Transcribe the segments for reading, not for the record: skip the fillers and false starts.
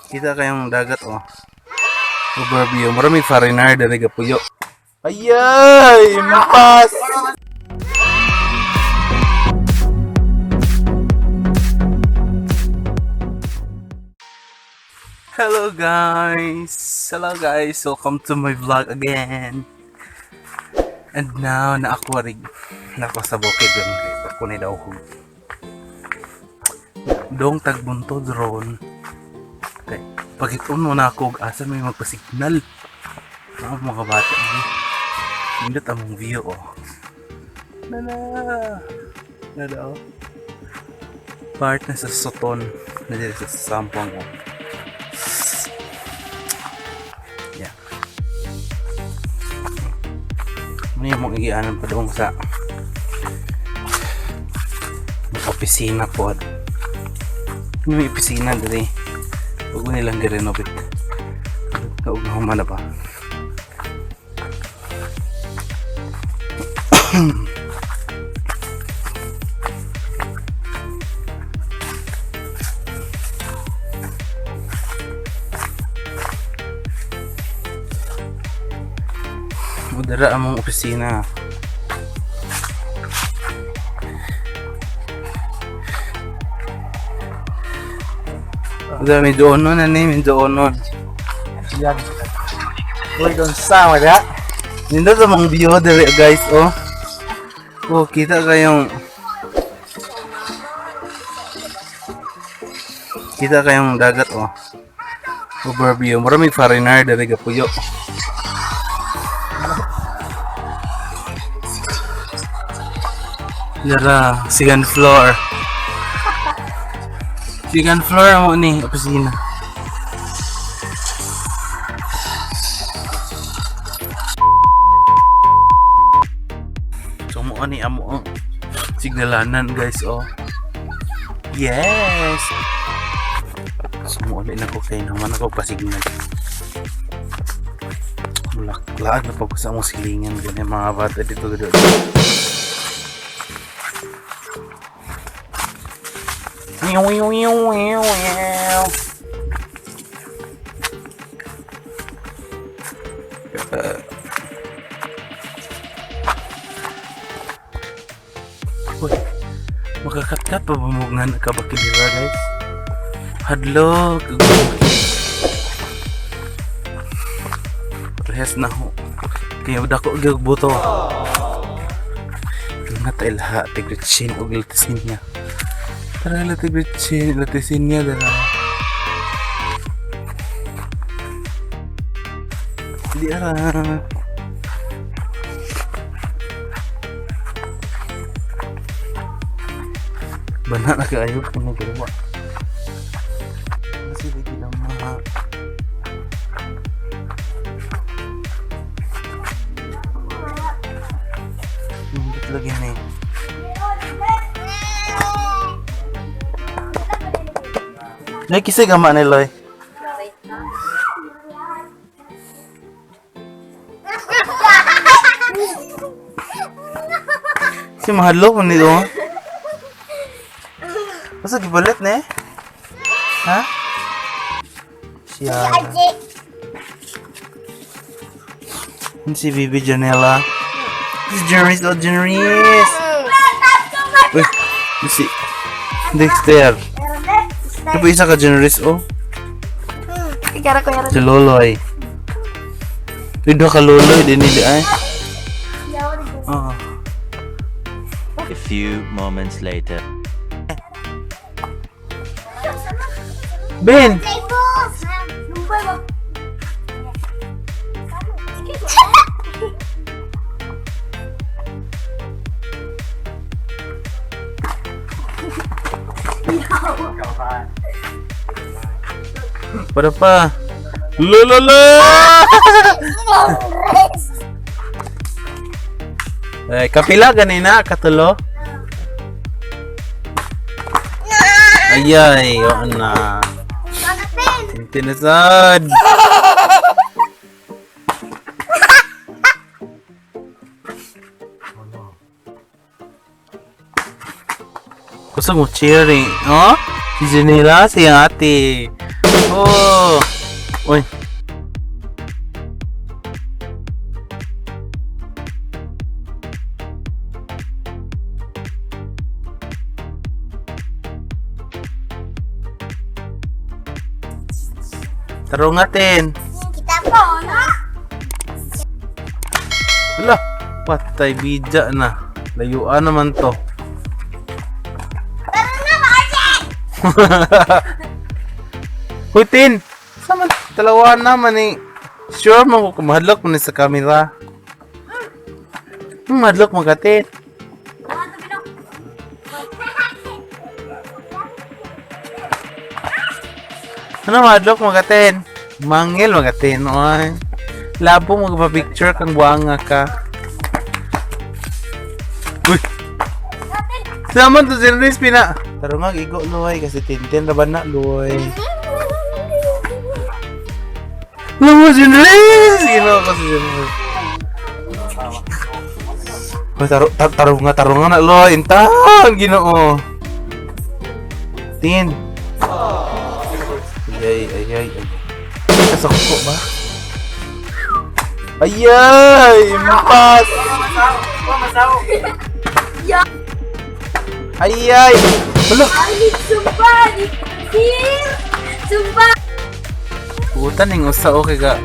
Kita kayong dagat oh. Overview. Maraming foreigner dari gapuyo. Ayay! Napas! Hello guys! Welcome to my vlog again. And now, na-ako sa Bukid doon. Ako na daw ko. Dong tagbuntod ron. Okay. Pag-itun mo na ako, asa may magpa-signal. Mga bata. Pindot among view, oh. Nada, oh. Part na sa Soton. Na dito sa Sampang, oh. Yeah. Ano yung mong igianan pa doon sa opisina po. May opisina dali. Huwag mo nilang i-renovate. Huwag na humana pa. Udara among opisina. Udah may doonon na may doonon. Yan. Uy, doon sa wala. Nindot among view dali guys, oh. Oh, kita kayong dagat, oh. Overview. Maraming foreigner dari gapuyo. Lara, second floor. Second floor mo ni opisina. So mo ni amo signalanan guys, oh. Yes. So mo ulit na ko kay naman ako pa-signal. Laag na pa sa mo silingan ganyan mga bata dito. Makakatkat pa bamugan ka bakilira guys. Hadlok. Rehas na ho. Kaya dako gyud buto. Natay lahat tigritsin og latisin niya. Tara latisin niya dala. Di ara. Bana na kayo kung nagawa. Kasi lagi lang mga hindi lagi na eh. Nay kisay gama ni Loy. Si mahalo ko nito. Masa gibalit ne? Ha? Siya. Si Bibi Janela. Si Jerry's o Jerry's. Uy, si Dexter. Ito isa ka Jerry's o? Ikara ko yara. Si Loloy. Ito ka Loloy din hindi ay. Oh. A few moments later. Ben! Pada pa? Lololo! Kapila ganina katulo? Ayay, o na. Tinasad. Gusto mo cheering, oh? Si Janela, si ate. Oh! Uy! Tarungatin! Kita po, no? Wala! Patay bidya na. Layuan naman to. Tara na, Martin! Uy, Tin! Sama, dalawa naman eh. Sure mo kung mahadlok mo na sa camera. Mahadlok mo ka, Tin. Ano mahadlok mo ka, Tin? Mangil mo ka, Tin. Oy. Labo mo pa picture kang buanga ka. Uy! Saman to si Riz pina. Tarungag igo luway kasi tintin raban na luway. Lamo si Riz! Gino ko si Riz. Tarunga na luway. Intang! Ginoo. Tin. Ay. Kasako ba? Ayay! Mapas! Ayay! Wala! Sumba! Here! Sumba! Buotan yung usa okay ka.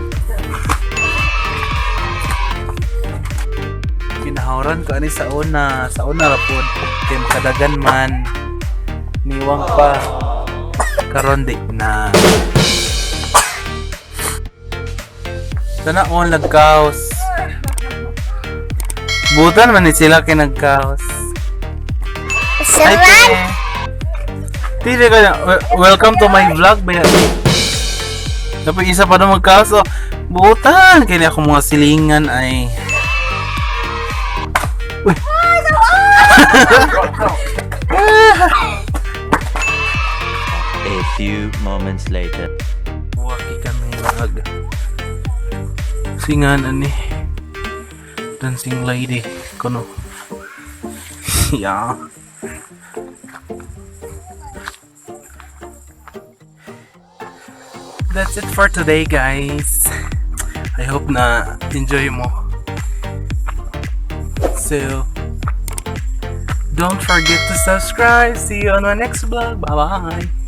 Kinahawran ko ani sa una. Sa una rapod. Kaya makadagan man. Niwang pa. Karon di na. Sana on nagkaos. Buotan man ni sila kay nagkaos. Ay, Tire ka na. Welcome to my vlog, bayan. Dapat isa pa na magkaos. Oh, Buotan. Kaya ako mga silingan ay. Uy. A few moments later. Waki ka ng laag. Singan ani. Dancing lady. Kono. Yeah. That's it for today, guys. I hope na enjoy mo. So, don't forget to subscribe. See you on my next vlog. Bye-bye.